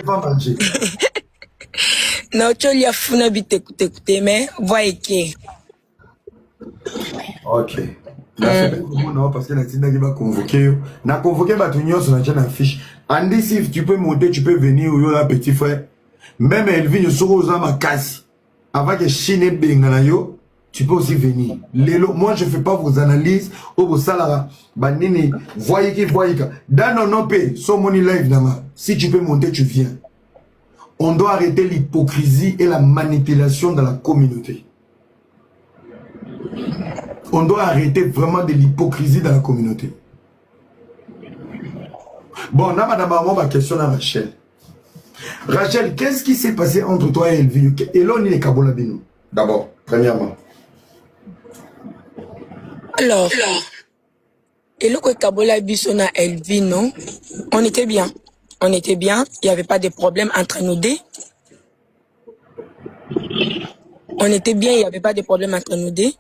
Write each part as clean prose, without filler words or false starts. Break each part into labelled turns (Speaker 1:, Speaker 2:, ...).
Speaker 1: pas manger.
Speaker 2: Non, tu lui as foutu écouter, mais voyez que.
Speaker 1: Ok. Non, parce que la Tina qui va convoquer. Na convoqué Batunion sur la fiche. Andy, si tu peux monter, tu peux venir où là, petit frère. Même Elvin, sur aux ma casse. Avant que Chine Bengalayo, tu peux aussi venir. Lélo, moi, je ne fais pas vos analyses ou vos salaires. Banini, voyez qui, voyez qui. Dans nos nopé, son money live, si tu peux monter, tu viens. On doit arrêter l'hypocrisie et la manipulation dans la communauté. On doit arrêter vraiment de l'hypocrisie dans la communauté. Bon, on a madame ma question à Rachel. Rachel, qu'est-ce qui s'est passé entre toi et Elvin? Et là, on est Kabola Bino. D'abord, premièrement.
Speaker 2: Alors, et le Kabola Bisona Elvin, non? On était bien. On était bien. Il n'y avait pas de problème entre nous deux. On était bien. Il n'y avait pas de problème entre nous deux.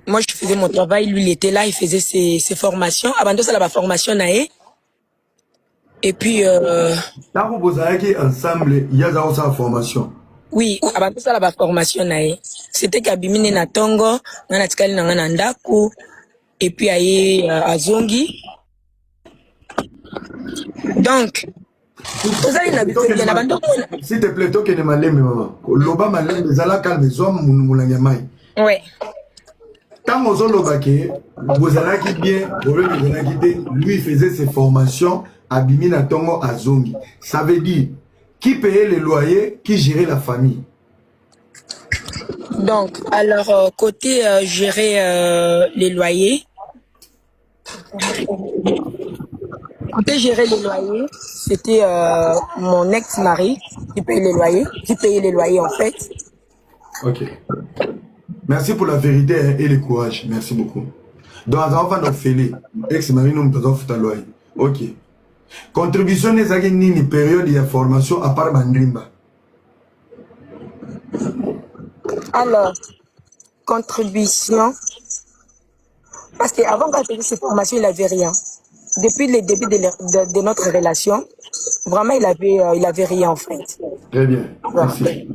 Speaker 2: Moi, je faisais mon travail. Lui, il était là. Il faisait ses formations. Avant de ça, la formation, naé. Et puis,
Speaker 1: quand vous avez ensemble, il y a aussi la formation.
Speaker 2: Oui, avant tout ça, la formation, c'était Kabimine na Tongo, na Tikali na Nandaku, et puis aye à Zongi. Donc,
Speaker 1: s'il te plaît, toi qui es malin, maman. Loba malin, les ala calme, zom moulanyamai.
Speaker 2: Ouais.
Speaker 1: Tant aux autres lobake, vous allez bien, lui il faisait ses formations à Bimina Tongo à Zongi. Ça veut dire qui payait les loyers, qui gérait la famille.
Speaker 2: Donc, alors, côté gérer les loyers, c'était mon ex-mari qui payait les loyers en fait.
Speaker 1: Ok. Merci pour la vérité et le courage. Merci beaucoup. Donc, on va nous faire ex-mari nous nous fait loyer. Ok. Contribution des agents période de formation à part Bandrimba.
Speaker 2: Alors, contribution. Parce qu'avant quand il cette formation, il n'avait rien. Depuis le début de notre relation, vraiment, il avait rien en fait.
Speaker 1: Très bien. Merci.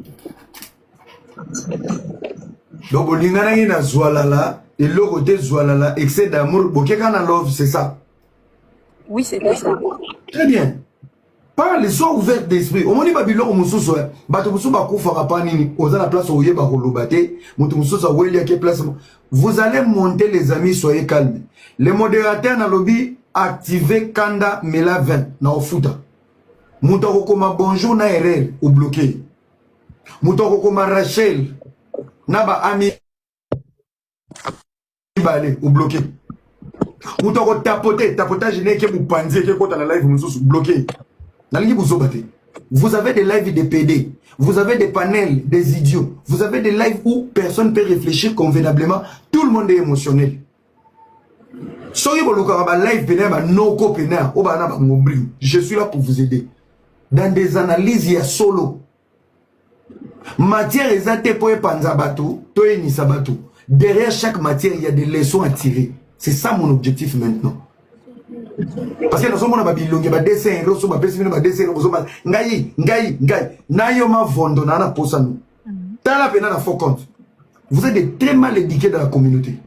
Speaker 1: Donc, au Lingana, na Zoualala, et le côté Zoualala, excès d'amour, Bokekana love, c'est ça.
Speaker 2: Oui, c'était ça.
Speaker 1: Très bien. Parle, sois ouvert d'esprit. Au moment où Babylon, on m'a dit, Batomusu Bakou Farapani, on a la place où il y a Bakolobate, Moutumusu Zaweli, qui place. Vous allez monter, les amis, soyez calmes. Les modérateurs dans le lobby, activez Kanda Mela 20, na Ofuta. Moutarokoma bonjour, na RL, ou bloqué. Moutarokoma Rachel, na ba ami, ou bloqué. Moutaro tapotage n'est que vous panziez, que quand on a live, vous bloqué. Vous avez des lives de PD, vous avez des panels, des idiots, vous avez des lives où personne ne peut réfléchir convenablement, tout le monde est émotionnel. Je suis là pour vous aider. Dans des analyses, il y a solo. Matière exacte pour panzabatou, toi nisabatou. Derrière chaque matière, il y a des leçons à tirer. C'est ça mon objectif maintenant. Parce que nous sommes en Babylone, il y a des dessins, vous êtes des très mal éduqués dans la communauté.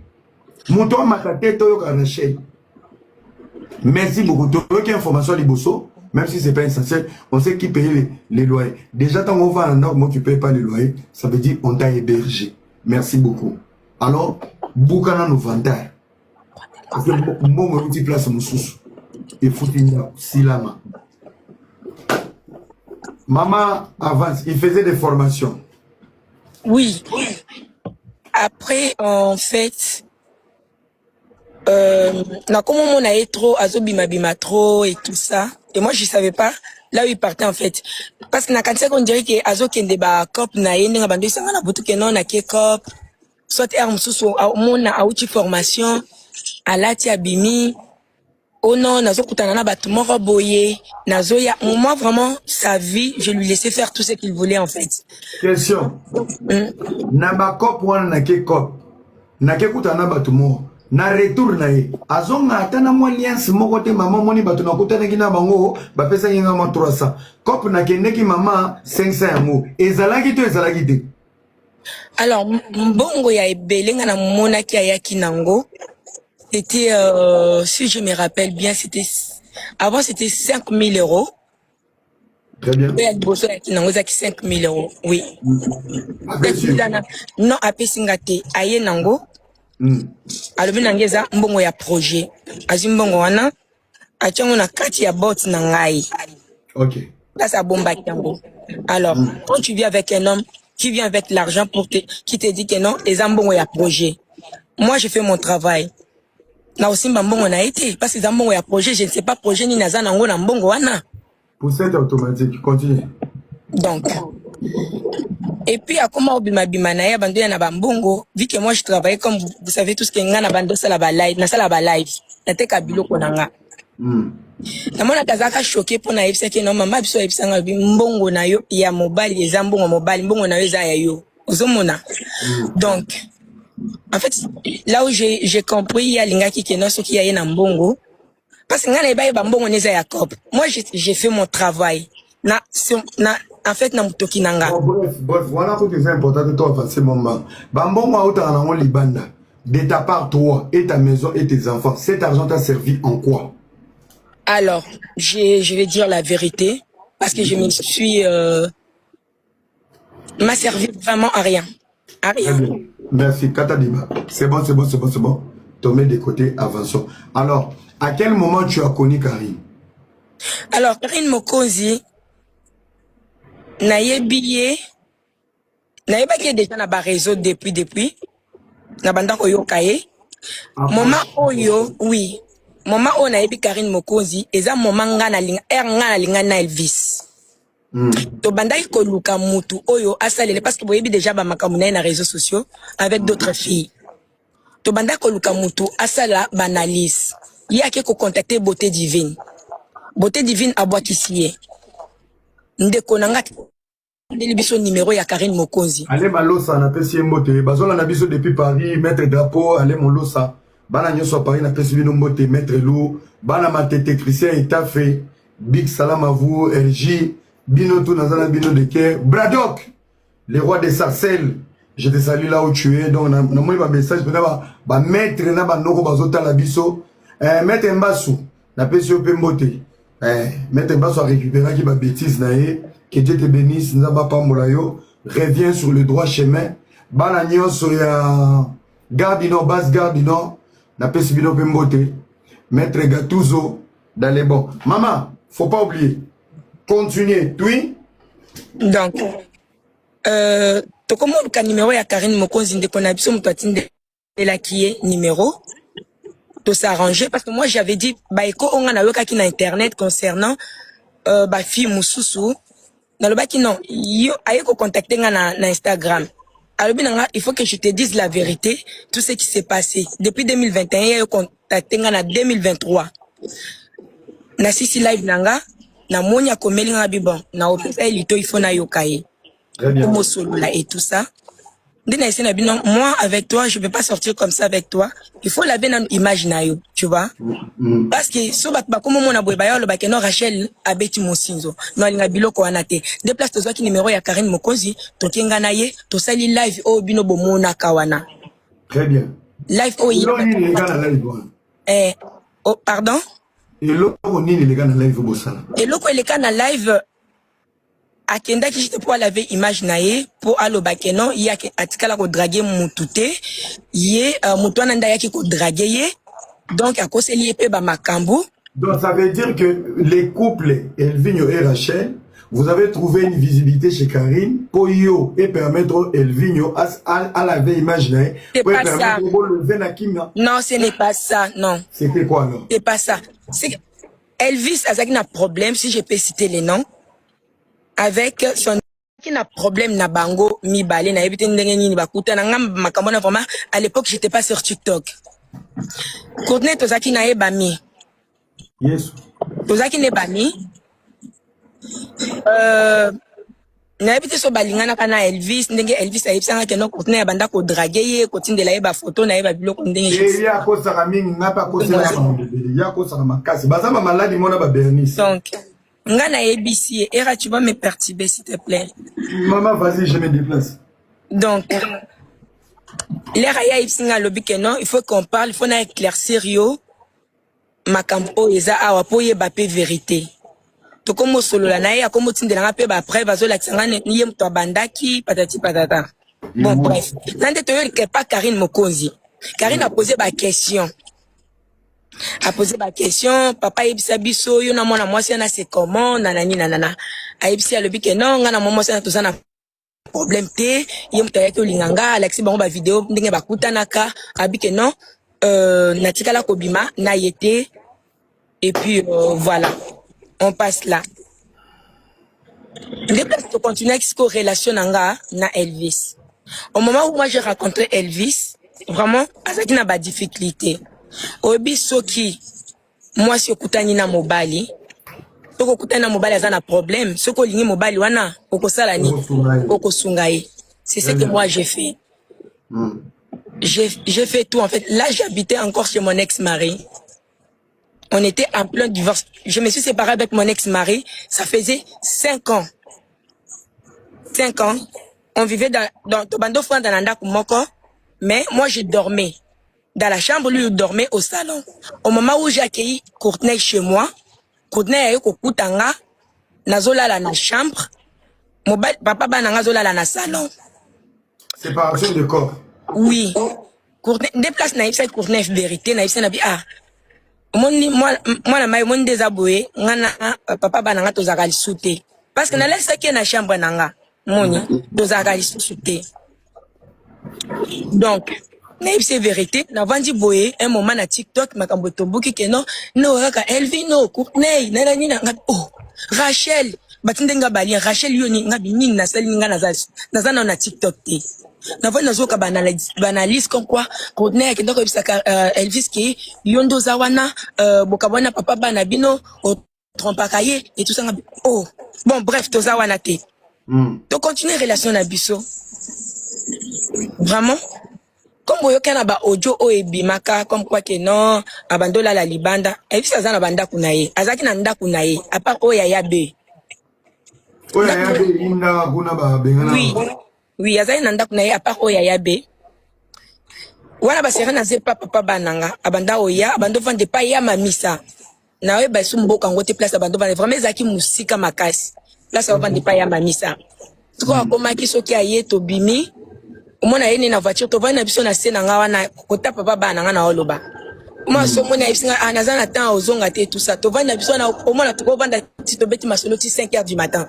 Speaker 1: Merci beaucoup. Tu as une information à Liboso, même si ce n'est pas essentiel, on sait qui paye les loyers. Déjà, quand on va en ordre, tu ne payes pas les loyers, ça veut dire qu'on t'a hébergé. Merci beaucoup. Alors, Boukana nous vendait. Parce que moi, je place mon sous. Il faut finir silama. Maman avance, il faisait des formations.
Speaker 2: Oui. Après, en fait, comment on a trop, azobima trop et tout ça. Et moi, je savais pas là où il partait en fait. Parce que on dirait que Azo kende ba cop na yende ngabando isanga na butu ke non na ke cop. Soit mususu mon na auti formation alati abimi. Oh non, nazo kutana na batu moko boye. Nazo ya moi vraiment sa vie, je lui laissais faire tout ce qu'il voulait en fait.
Speaker 1: Question. Na ba cop wana na ke cop. Na ke kutana batu moko. na retour na ye azonga ata na mwa alliance moko te mama moni bato nakutanaki na bango bapesaki nga mwa 300 kope nakendeki mama 500 yango ezalaki to ezalaki te.
Speaker 2: Alors mbongo ya ebele nga na monaki ayaki nango c'était si je me rappelle bien c'était avant c'était 5000 euros.
Speaker 1: Très bien.
Speaker 2: Nango zaki 5000 euros oui. Non apesinga te aye nango. Alobi nangeza mbongo ya projet azi mbongo wana achango na kati ya bot na ngai.
Speaker 1: OK.
Speaker 2: Là ça bomba yango. Alors quand tu viens avec un homme qui vient avec l'argent pour qui te dit que non les mbongo ya projet, moi je fais mon travail na aussi mbongo na été parce que les mbongo ya projet je ne sais pas projet ni naza nango na mbongo wana.
Speaker 1: Pour cette automatique continue.
Speaker 2: Donc et puis à comment bima na ya bando ya na bambongo vu que moi je travaille comme vous savez tout ce que nga na bando sala ba live na sala ba live na te ka biloko na nga. Na mona kazaka choqué pour na yebisa que non mama biso yebisa nga mbongo na yo ya mobile eza mbongo mobile mbongo na yo eza ya yo ozomona. Donc en fait là où j'ai compris ya linga ki keno so ki ya na mbongo parce que nga na ba mbongo neza ya cop. Moi j'ai fait mon travail na en fait na mutoki nanga.
Speaker 1: Bref, voilà ce qui est important de toi à ce moment. Bambongo auta na libanda. De ta part toi et ta maison et tes enfants, cet argent t'a servi en quoi?
Speaker 2: Alors, je vais dire la vérité parce que je me suis m'a servi vraiment à rien. À rien.
Speaker 1: Merci Katadiba. C'est bon. Te mets de côté, avançons. Alors, à quel moment tu as connu Karine?
Speaker 2: Alors, Karine Mokonzi nayebi ki déjà na ba réseau depuis na banda ko yokaye moment oyo oui moment on nayebi Karine Mokonzi eza moment nga na linga na Elvis to banda ko luka mutu oyo asalele parce que boyebi déjà ba makamu na réseaux sociaux avec d'autres filles to banda ko luka mutu asala banalise yake ko contacter Beauté Divine abwakisiye ndeko nanga ndeli biso numéro ya Karine Mokonzi.
Speaker 1: Allez balosa na pesi mbote bazola na biso depuis Paris mettre drapeau allez molosa bana nyoso Paris na pesi bino mbote mettre lou bana matete Christian Itafe big salam à vous RJ bino tout nazana bino de Caire Braddock le roi des sarcelles je te salue là où tu es donc na moi ba message ba mettre na ba noko bazota la biso mettre Mbassou na pesi ope mbote mettre Mbassou a récupérer qui ba bêtise na ye. Que Dieu te bénisse, Nzamba Pamboulayo, reviens sur le droit chemin. Banagnon sur la Gardino, basse Gardino, n'a pas subi Pembote, Maître Gattuso, dans les bons. Maman, faut pas oublier. Continuez, oui.
Speaker 2: Donc, to comment le numéro ya Karine Mokonzi de Konabison Moutatine de la qui est numéro de s'arranger parce que moi j'avais dit bah éco on a eu qui na internet concernant bah fille Moussousou. Dans le baki non, yo aye ko contacter nga na Instagram. Alors bien il faut que je te dise la vérité, tout ce qui s'est passé depuis 2021 yo contacter nga na 2023. Na sisi live nanga na monya komeli nga bibon na opesa elito il faut na yokaye. Comme solo là et tout ça. Moi avec toi je peux pas sortir comme ça avec toi. Il faut laver notre image na yo, tu vois? Parce que so bat ba comme mona boy ba yo le ba keno Rachel abeti mosinzo. No linga biloko anate. Déplace to zaki numéro ya Karine Mokonzi, to kenga na ye, to sali live o bino bomona kawana.
Speaker 1: Très bien.
Speaker 2: Live o yi. Oh pardon?
Speaker 1: Et loko nini les gars na live bosala.
Speaker 2: Et loko les gars na live akenda ki jite pour laver image na ye pour aloba keno ya atikala ko draguer mutute ye mutwana nda yaki ko draguer ye donc à cause lié pe ba makambu.
Speaker 1: Donc ça veut dire que les couples Elvinho et Rachel vous avez trouvé une visibilité chez Karine pour yo et permettre Elvinho à laver image na ye pour permettre de lever na kimia.
Speaker 2: Non, ce n'est pas ça, non.
Speaker 1: C'était quoi alors?
Speaker 2: C'est pas ça. C'est Elvis azaki na problème si je peux citer les noms. Avec son qui n'a problème na bango mi balé na ebité ndenge nini bakuta na ngam makamona vraiment à l'époque j'étais pas sur TikTok. Courtney tozaki na ebami.
Speaker 1: Yes.
Speaker 2: Tozaki ne bami. N'habite so balingana kana Elvis ndenge Elvis ayebisanga ke no Courtney banda ko draguer ye ko tindela ye ba photo na ye ba biloko ndenge
Speaker 1: ya ko saka mingi ngapa ko sela ya ko saka makasi bazama maladi mona ba Bernice.
Speaker 2: Donc ngana ABC era tu vas me perturber s'il te plaît.
Speaker 1: Maman vas-y je me déplace.
Speaker 2: Donc l'era ya ibsinga lobi ke non il faut qu'on parle il faut na éclaircir yo makambo eza awa po ye ba pe vérité. To komo solo la naye akomo tindela pe ba après bazo la tsanga ni ye mto bandaki patati patata. Bon bref, nande to yo ke pas Karine Mokonzi. Karine a posé ba question. Papa yebisa biso yo na mwana mwasi na c'est comment nanani nanana. Ayebisa lobi ke non ngana mwasi na tozana problème te ye mto yake olinganga Alexis bango ba vidéo ndenge bakutanaka abike non natikala kobima na yete et puis voilà. On passe là. Je continue avec ce relation na Elvis. Au moment où moi j'ai rencontré Elvis, vraiment, azaki na ba difficulté. Obi soki moi si okutani na mobali, toko okutani na mobali azana problème, soko lingi mobali wana okosala ni okosungaye. C'est ce que moi j'ai fait. J'ai fait tout en fait. Là j'habitais encore chez mon ex-mari. On était en plein divorce. Je me suis séparée avec mon ex-mari. Ça faisait 5 ans. 5 ans. On vivait dans Tobando Frandananda Kumoko. Mais moi, je dormais dans la chambre. Lui, il dormait au salon. Au moment où j'ai accueilli Courtney chez moi, Courtney a eu Kokutanga. Nazola la na chambre. Papa Bananga Zola la na salon.
Speaker 1: Séparation de corps.
Speaker 2: Oui. Courtney, déplace naïfsa Courtney vérité. Naïfsa nabi moi na mai mon désaboué ngana papa bananga tozaka lisuté parce que na laisse ki na chambre nanga moni tozaka lisuté. Donc c'est vérité na vandi boye un moment na TikTok makambo tobuki ke non raka Elvino Courtney na nina oh Rachel batindenga bali Rachel yoni ngabi nini na sali nga na na TikTok te. Na voix nazoka banalise comme quoi Courtney qui donc Elvis qui yondo zawana bokabona papa banabino au trompakaye et tout ça. Oh bon bref to zawana te. To continuer relation na biso. Vraiment comme boyoka na ba audio o ebimaka comme quoi que non abandola la libanda Elvis azana banda kunaye azaki na nda kunaye à part o ya be.
Speaker 1: O ya be inda kuna ba bengana.
Speaker 2: Oui. Oui, azali nanda kuna ye apart oya yabe. Wana basera na zepa papa bananga, abanda oya, abando vande pa ya mamisa. Na we basu mboka ngote place abando vande vraiment zaki musika makasi. Place vande pa ya mamisa. Tuko akoma kisoki aye to bimi. Omona yene na voiture to vana biso na sena nga wana kota papa bananga na oloba. Moi so mona ibisinga anazana temps ozonga te tout ça. To vana biso na omona to vanda ti to beti masolo ti 5h du matin.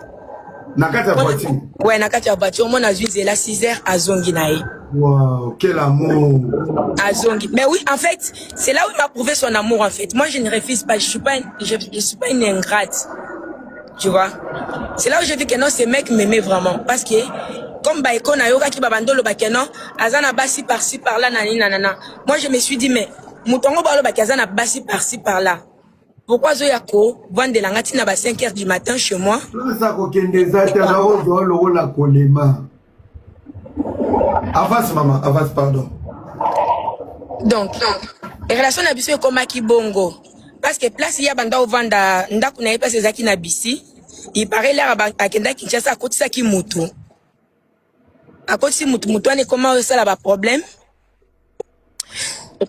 Speaker 1: Nakati ya voiture.
Speaker 2: Ouais, nakati ya voiture. Moi, je la 6h à Zongi nae.
Speaker 1: Wow, quel amour.
Speaker 2: À Zongi. Mais oui, en fait, c'est là où il m'a prouvé son amour, en fait. Moi, je ne refuse pas. Je suis pas une ingrate. Tu vois? C'est là où j'ai vu que non, ces mecs m'aimaient vraiment. Parce que, comme Baeko na yoga ki babandolo bakeno, azana basi par-ci par-là, nanana. Moi, je me suis dit, mais, moutongo balo bakazana basi par-ci par-là. Pourquoi Zoyako vend de la gatine à 5h du matin chez moi?
Speaker 1: Avance maman, avance pardon.
Speaker 2: Donc, les relations n'abusent comme Maki Bongo. Parce que place il y a banda au vanda, ndaku na pas ces na bisi. Il paraît là à Kenda Kinshasa à côté ça qui mutu. À côté si mutu ne comment ça là problème?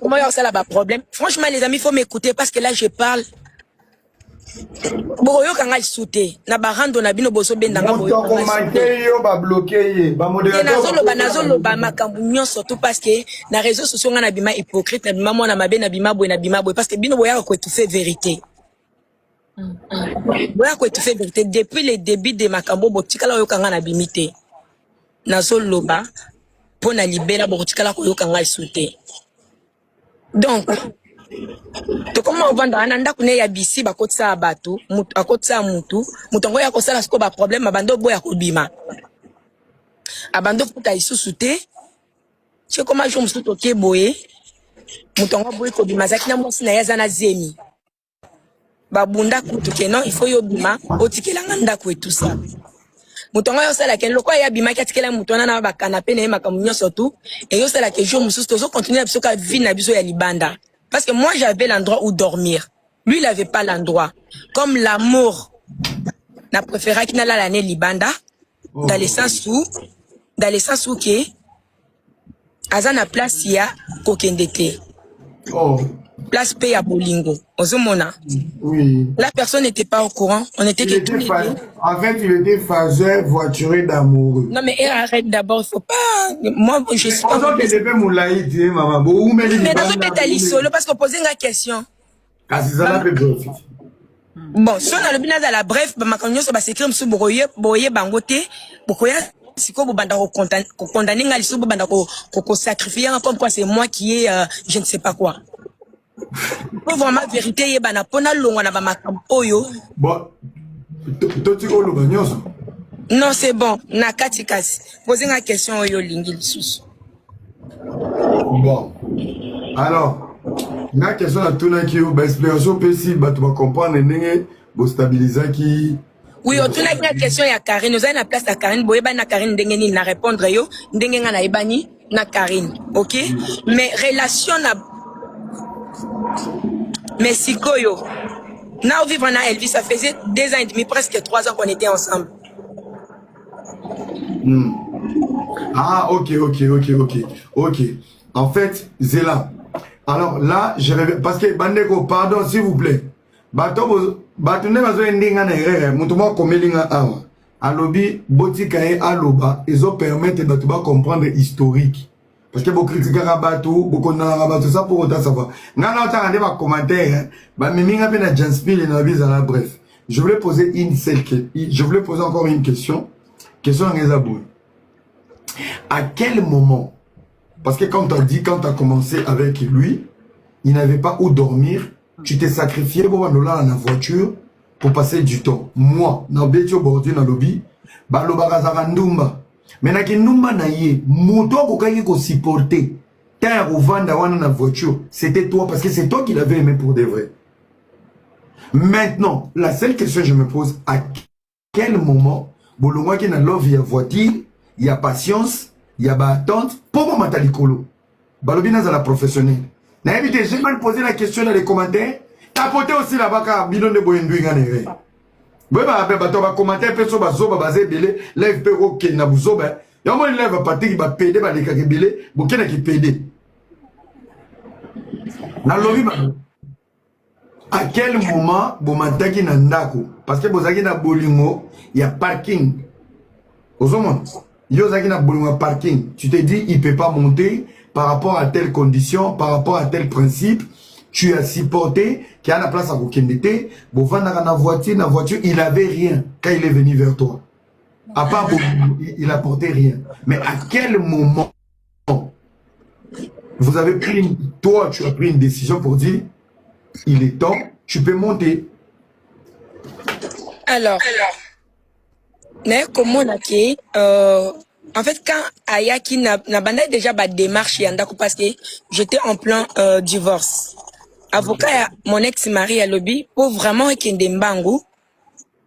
Speaker 2: Comment ça là problème? Franchement les amis, faut m'écouter parce que là je parle. Boyo kanga soute na barando na bino boso bendanga boyo
Speaker 1: yo ba bloquer ba modérateur
Speaker 2: nazolo ba makambu nyonso surtout parce que na réseaux sociaux nga na bima hypocrite na bima mona mabe na bima boy parce que bino boya ko tout fait vérité boya ko tout fait vérité depuis le début de makambo botikala yo kanga na bimité nazolo ba pona libera botikala ko yo kanga soute. Donc to comment vendre ananda kune ya bisi bakotsa bato akotsa mutu mutongo ya kosala siko ba problème abando boya kobima abando futa isusu te che comment je musu toke boye mutongo boye kobima zaki na mwasi na yaza na zemi babunda kutu ke non il faut yo bima otikela nganda ko et tout ça Mutonga yo sala ke loko ya bima katikela mutona na ba canapé na makamunyo surtout et yo sala ke jour mususu tozo continuer biso ka vie na biso ya libanda parce que moi j'avais l'endroit où dormir. Lui il avait pas l'endroit. Comme l'amour n'a préféré qu'il n'alla l'année libanda dans le sens où que azana place ya kokendete.
Speaker 1: Oh.
Speaker 2: Place paye à Bolingo. Ozomona.
Speaker 1: Oui.
Speaker 2: La personne n'était pas au courant. On était que tous les deux.
Speaker 1: En fait, il était phaseur voituré d'amoureux.
Speaker 2: Non, mais arrête d'abord. Il faut pas. Moi, je suis pas.
Speaker 1: Mais
Speaker 2: dans le pétali solo, parce qu'on posait une question. Bon, si on a le binaire à la bref, ma cagnon, ça va s'écrire sur Boye Bangote, Bokoya. Si vous condamnez à l'issue, vous sacrifier, comme quoi c'est moi qui ai, je ne sais pas quoi. Pour vraiment vérité, il y a pas de longue na oyo.
Speaker 1: Bon,
Speaker 2: non, c'est bon. Na katikasi. Posez une question oyo lingil sus.
Speaker 1: Bon. Alors, la question à tout le monde, l'explication possible, tu vas comprendre, vous stabiliser qui.
Speaker 2: Oui, on a une question à Karine. Nous avons une place à Karine. Boye ba na Karine ndengeni na répondre yo, ndengenga na ibani na Karine. OK? Mais relation na mais sikoyo. Na vivre na Elvis, ça faisait 2 ans et demi, presque 3 ans qu'on était ensemble.
Speaker 1: Ah, ok. En fait, Zéla. Alors là, je reviens. Parce que, Bandeko, pardon, s'il vous plaît. Bato ne bazo endinga na erreur. Mutuma komelinga awa. Alobi, botika e aloba. Ils ont permis de comprendre historique. Parce que vous critiquez Rabatou, vous connaissez Rabatou, ça pour autant savoir. N'a pas de commentaires, bah, miminga pena Janspil et Navis à la bref. Je voulais poser encore une question. Question à Ngezabou. À quel moment, parce que quand tu as dit, quand tu as commencé avec lui, il n'avait pas où dormir, tu t'es sacrifié pour aller dans la voiture pour passer du temps. Moi, dans Betio Bordi, dans le lobby, bah, le barazarandumba. Mais na kinumba na ye, moto kokaki ko supporter. Tant ou vanda wana na voiture, c'était toi parce que c'est toi qui l'avais aimé pour de vrai. Maintenant, la seule question que je me pose, à quel moment, bolongwa ki na love ya voiture, il y a patience, il y a attente, pour moi matalikolo. Balobi na la professionnelle. Na évité, j'ai mal posé la question dans les commentaires. Tapotez aussi là-bas car bidon de boyendu ngane. Oui, tu vas commenter, personne va zoba basé belé, lève péro qui n'a bouzoba. Y'a moins lève parti qui va péder, va les belé, bouquet qui pédé. Dans le à quel moment vous m'attaquez dans Ndako? Parce que vous avez dans Bolingo, il y a parking. Aux hommes, il y a Bolingo parking. Tu te dis, il ne peut pas monter par rapport à telle condition, par rapport à tel principe. Tu as supporté qu'il y a la place à Kokendete, la voiture, il n'avait rien quand il est venu vers toi. À part il apportait rien. Mais à quel moment vous avez pris, toi, tu as pris une décision pour dire, il est temps, tu peux monter.
Speaker 2: Alors, comment on a fait, en fait, quand Ayaki n'a déjà pas de démarche, parce que j'étais en plein divorce. Avocat, mon ex-mari à lobby, pour vraiment qu'il y ait mbangu,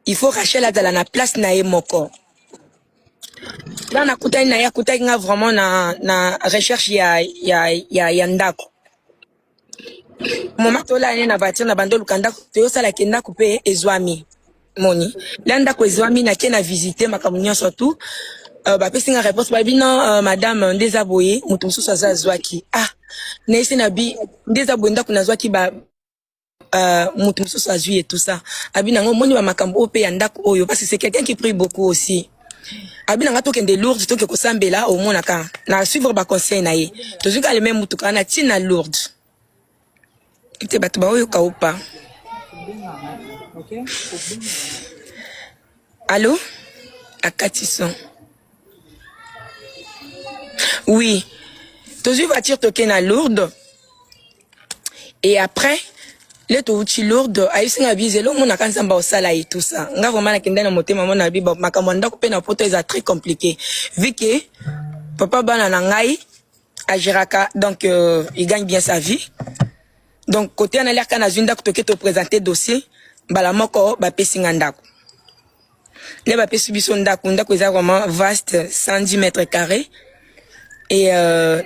Speaker 2: il faut racheter la place na moko. Là, on a vraiment na recherche ya ndako. Moment là, on a voiture na bando lukanda, to sala kenda couper ezwami. Moni. Là, ndako ezwami na kena visiter makamunyo surtout. Bah, pesi nga réponse, bah, non, madame, Ndezaboye, mutumsu sa zwaki. Ah, naisi nabi, Ndezaboye ndako na zwaki, bah, mutumsu sa zui et tout ça. Abi nango, moni ba makambo ope ya ndako oyo, parce que c'est quelqu'un qui prie beaucoup aussi. Abi nanga token de lourdes, toke ko sambela, au moins naka, na suivre ba conseil na ye. Tozuka le même mutuka na tina lourde. Ite batu ba oyo ka opa. Allô? Akatison. Oui, tu voiture toquer na lourde et après les touchi lourde aïe singa bise lo mona kanza mba osala et tout ça nga vraiment na kenda na motema mona biba makamanda ko pe na poto est très compliqué vu que papa bana na ngai agiraka donc il gagne bien sa vie donc côté na l'air kana zunda ko toke to présenter dossier bala moko ba pesinga ndako Les bapé subiso ndako eza vraiment vaste, 110 mètres carrés. Et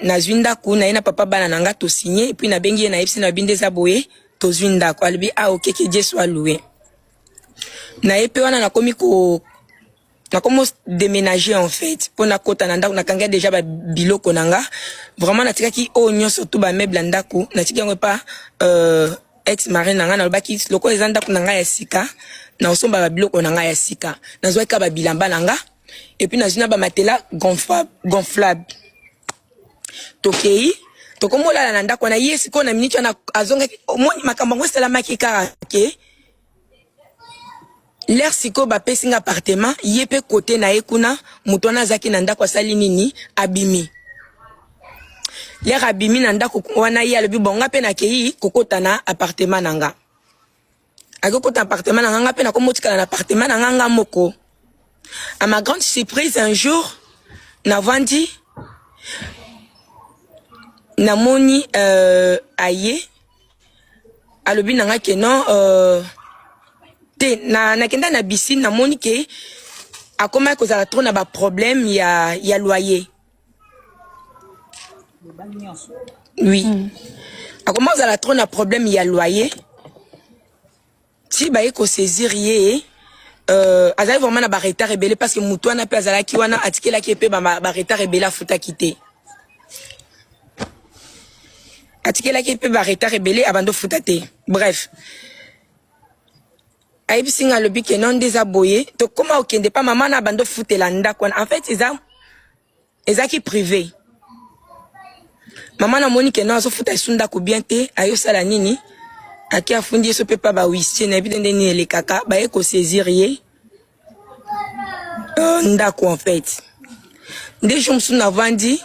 Speaker 2: na ndako na papa bana nanga to signé et puis na bengi na ipsi na binde za boye to ndako albi OK que Dieu soit loué. Na epe wana na komi ko na commence déménager en fait pour na kota na ndako na kanga déjà ba biloko nanga vraiment na tikaki o nyonso to ba meuble ndako na tiki yango pa ex mari nanga na lobaki loko eza ndako nanga ya sika na osomba ba biloko nanga ya sika na zo ka ba bilamba nanga et puis na zina ba matela gonflable tokei tokomola na ndako na yesi ko na minute na azonga omoni makambo ngo sala makika ke l'air siko ba pesi nga appartement yepe côté na ekuna mutona zaki na ndako asali nini abimi l'air abimi na ndako wana ye alobi bonga pe na kei kokota na appartement nanga akokota appartement nanga pe na komotika na appartement nanga moko. À ma grande surprise un jour na vandi na moni aye alobi nanga ke non te na kenda na bisi na moni ke akoma ko za trop na ba problème ya loyer. Oui. Akoma za trop na problème ya loyer. Si ba ko saisir ye azali vraiment na ba retard rebelle parce que mutu na pe azala ki wana atikela ki pe ba retard rebelle afuta kité. Atikela ki pe ba retard rebelle abando futa te. Bref. Aïb singa lobi ke non des aboyés to comment okende pas maman na bando futela ndako en fait eza ki privé maman na moni ke non so futa sunda ko bien te ayo sala nini aki afundi so pe pa ba wisi na bidende ni le kaka ba e ko saisir ye ndako en fait des jours na vandi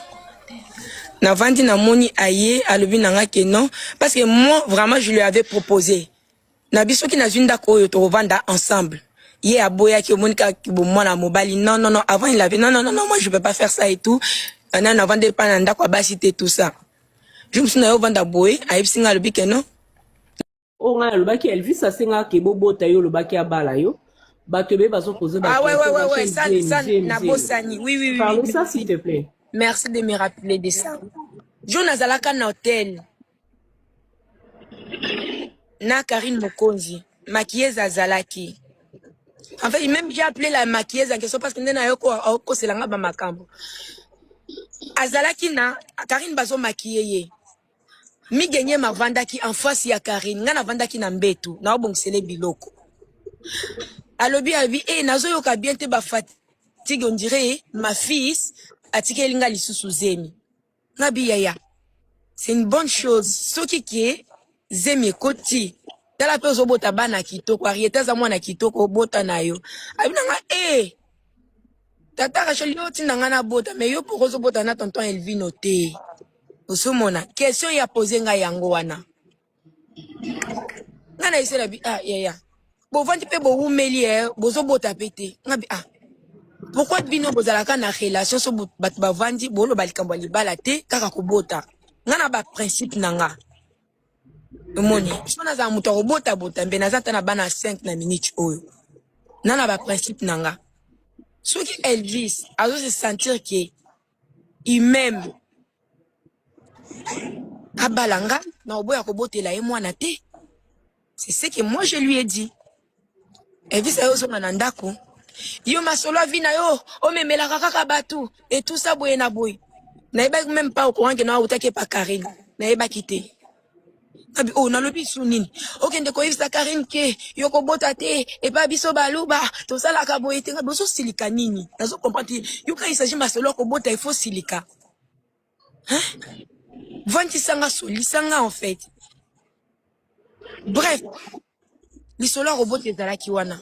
Speaker 2: na moni aye alobi nanga ke non parce que moi vraiment je lui avais proposé na biso ki na zunda ko yo to vanda ensemble ye aboya ki monika ki bo mwana mobali non avant il avait non moi je peux pas faire ça et tout ana na vendre pas nanda kwa basi te tout ça je me suis na yo vanda boy a ipsinga lobi ke non
Speaker 3: o nga lobaki Elvis asenga ke bobota yo lobaki abala yo bato be bazo poser ba
Speaker 2: ouais ça na bosani oui
Speaker 3: parle ça s'il te plaît.
Speaker 2: Merci de me rappeler de ça. Jonas alaka na hôtel na Karine Mokonzi, maquilleuse azalaki. En fait, même j'ai appelé la maquilleuse en question parce que nena yoko c'est langa ba makambo. Azalaki na Karine bazo maquiller. Mi gagné ma vandaki en face ya Karine, nga na vandaki na mbetu, na obongsele biloko. Alobi nazo yoka bien te ba fatigue on dirait ma fils atike linga lisusu zemi. Nabi yaya. C'est une bonne chose. Soki qui zemi koti tala pe zobota bana kitoko arieta za mwana kitoko bota nayo abinanga tata Rachel yo tinanga na bota mais yo pour zobota na tonton Elvino te osomona question ya poser nga yango wana ngana isela bi ya bo vandi pe bo umeli bozobota pete ngabi pourquoi bino bozalaka na relation so bat ba vandi bolo balikambo libala te kaka kobota ngana ba principe nanga moni sona za muto robota bota mbe nazata na bana 5 na minute oyo nana ba principe nanga soki Elvis azo se sentir que il m'aime abalanga na oboya kobotela ye mwana te c'est ce que moi je lui ai dit Elvis ayo so na ndako yo masolo vina yo o memela kaka batu et tout ça boye na boye na eba même pas au courant que na utake pa Karine na eba kité abi na lobi sunini okende ko ifsa Karine ke yoko bota te e ba biso baluba to sala ka boye te ngabi so silika nini nazo comprendre yoka il s'agit masolo ko bota il faut silika vanti sanga soli sanga en fait bref lisolo robot ezalaki wana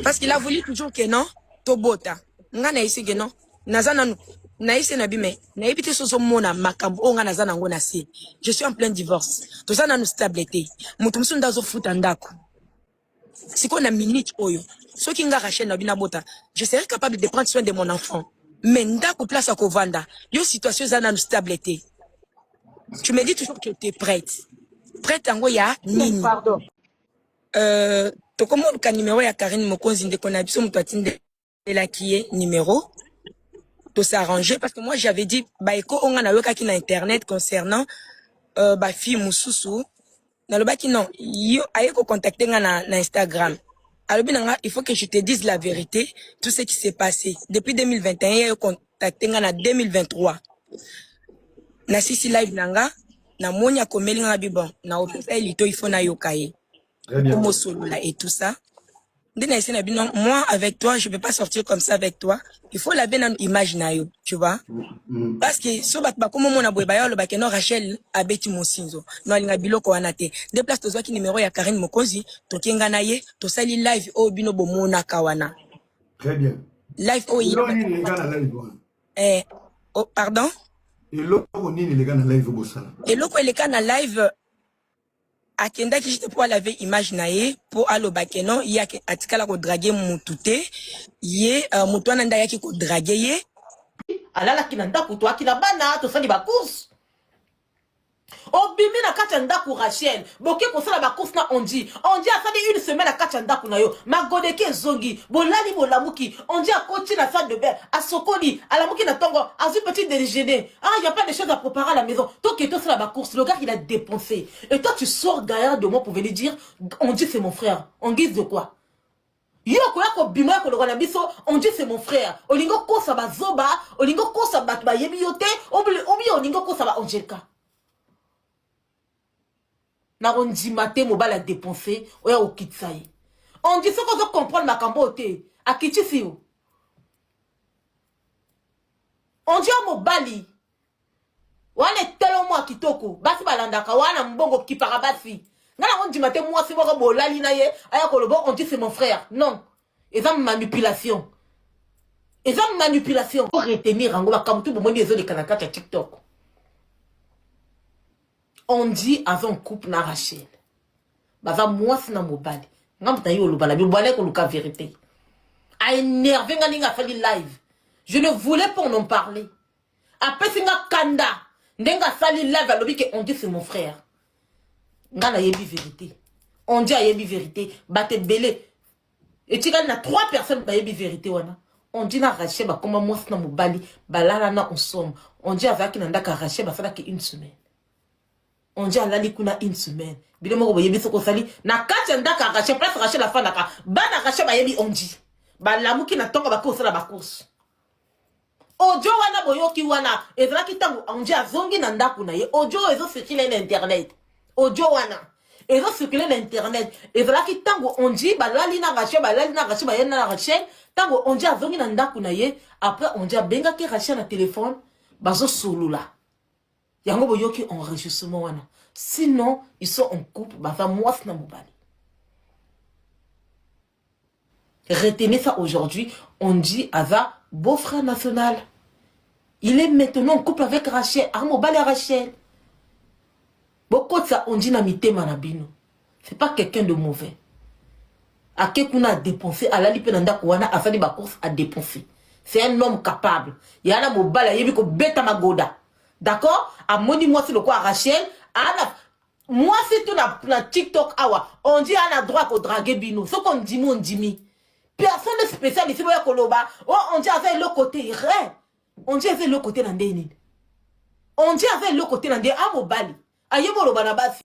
Speaker 2: parce qu'il a voulu toujours que non to bota ngana isi que non nazana na isi na bime na ebite soso mona makambo onga nazana ngo na si je suis en plein divorce to ça na nous stabilité mutu musu ndazo futa ndako siko na minute oyo soki nga Rachel na bina bota je serais capable de prendre soin de mon enfant mais ndako place à kovanda yo situation za na nous stabilité tu me dis toujours que tu es prête ango ya nini
Speaker 3: pardon
Speaker 2: to comme le numéro ya Karine Mokonzi ndeko na biso muto atinde la qui est numéro to s'arranger parce que moi j'avais dit ba eko onga na yoka ki na internet concernant ba fille mususu na le baki non yo aye ko contacter nga na Instagram. Alors bien il faut que je te dise la vérité tout ce qui s'est passé depuis 2021 yo contacter nga na 2023 na sisi live nanga na monya komeli nga bibon na opesa elito il faut na yokaye comme solo là et tout ça. Moi, avec toi, je ne peux pas sortir comme ça avec toi. Il faut la bonne image, tu vois. Parce que, si on a comme mon aboué, le bac, non, Rachel, a bêti mon sinzo. Non, il y a bilo ko anate. Déplace to qui numéro ya Karine Mokonzi, to kenga naye, to sali live au bino bo mona kawana.
Speaker 1: Très bien.
Speaker 2: Live au
Speaker 1: il
Speaker 2: oh, pardon?
Speaker 1: Et l'autre, on est les gars dans live au Bossala.
Speaker 2: Et l'autre, les gars dans live, akenda ki jite pour laver image nae pour alo bakeno ya atikala ko draguer mutute ye mutwana nda yaki ko draguer ye
Speaker 4: alala kinanda kutwa kila bana to sali ba course obimi na kati ndaku Rachel boke ko sala ba course na ondi asali une semaine na kati ndaku na yo magodeke zongi bolali bolamuki ondi akoti na salle de bain asokoli alamuki na tongo azu petit déjeuner il y a pas de choses à préparer à la maison toi qui toi sala ba course le gars il a dépensé et toi tu sors gaillard de moi pour venir dire on dit c'est mon frère en guise de quoi yo koya ko bima ko lokana biso on dit c'est mon frère olingo ko sa ba zoba olingo ko sa ba yebi yote obi olingo ko sa ba onjelka na ondimate mobile a dépensé oya okitsaye on dit ce qu'on doit comprendre ma cambote akitisi yo on dit mobile wana telo mo kitoko basi balandaka wana mbongo kipara basi ngana ondimate moi si boko bolali na ye aya ko lobo on dit c'est mon frère non et ça manipulation pour retenir ngo bakamtu bomoni ezo de kanaka ya TikTok. On dit avant un couple na Rachel. Bava moi c'est na mobile. Ngam ta yo lobala bi boale ko luka vérité. A énervé ngani nga fali live. Je ne voulais pas en parler. Après singa kanda, ndenga sali live alobi que on dit c'est mon frère. Ngana yebi vérité. On dit a yebi vérité, bate belé. Et tu gagnes 3 personnes ba yebi vérité wana. On dit na Rachel ba comme moi c'est na mobile, ba la na ensemble. On dit avec nanda ka Rachel ba fala que une semaine. On dit à la likuna une semaine. Bile moko boyebi soko sali na kati ndaka Rachel place Rachel la fin naka bana Rachel ba yebi on dit ba lamuki na tonga ba ko sala ba course ojo wana boyoki wana ezala kitango on dit azongi na ndaku na ye ojo ezo circuler na internet ojo wana ezo circuler na internet ezala kitango on dit ba lali na Rachel ba yena na Rachel tango on dit azongi na ndaku na ye après on dit benga ki Rachel na téléphone bazo solula yango boyoki enregistrement wana sinon ils sont en couple bava moi na mobali. Retenez ça aujourd'hui, on dit Ava beau-frère national. Il est maintenant en couple avec Rachel, mobali Rachel. Beaucoup de ça on dit na mité manabino. C'est pas quelqu'un de mauvais. A quelqu'un a dépensé à la lipenanda kouana a fait des courses à dépenser. C'est un homme capable. Il y a un mobile yebi ko beta magoda. D'accord? A moni moi c'est le quoi Rachel. Moi c'est tout na TikTok awa. On dit on a droit au draguer bino. Ce qu'on dit on dit mi. Personne de spécial ici boya koloba. Oh on dit avec le côté vrai. On dit avec le côté nandeni. On dit avec le côté nandeni a mobali. Ayebo loba na basi.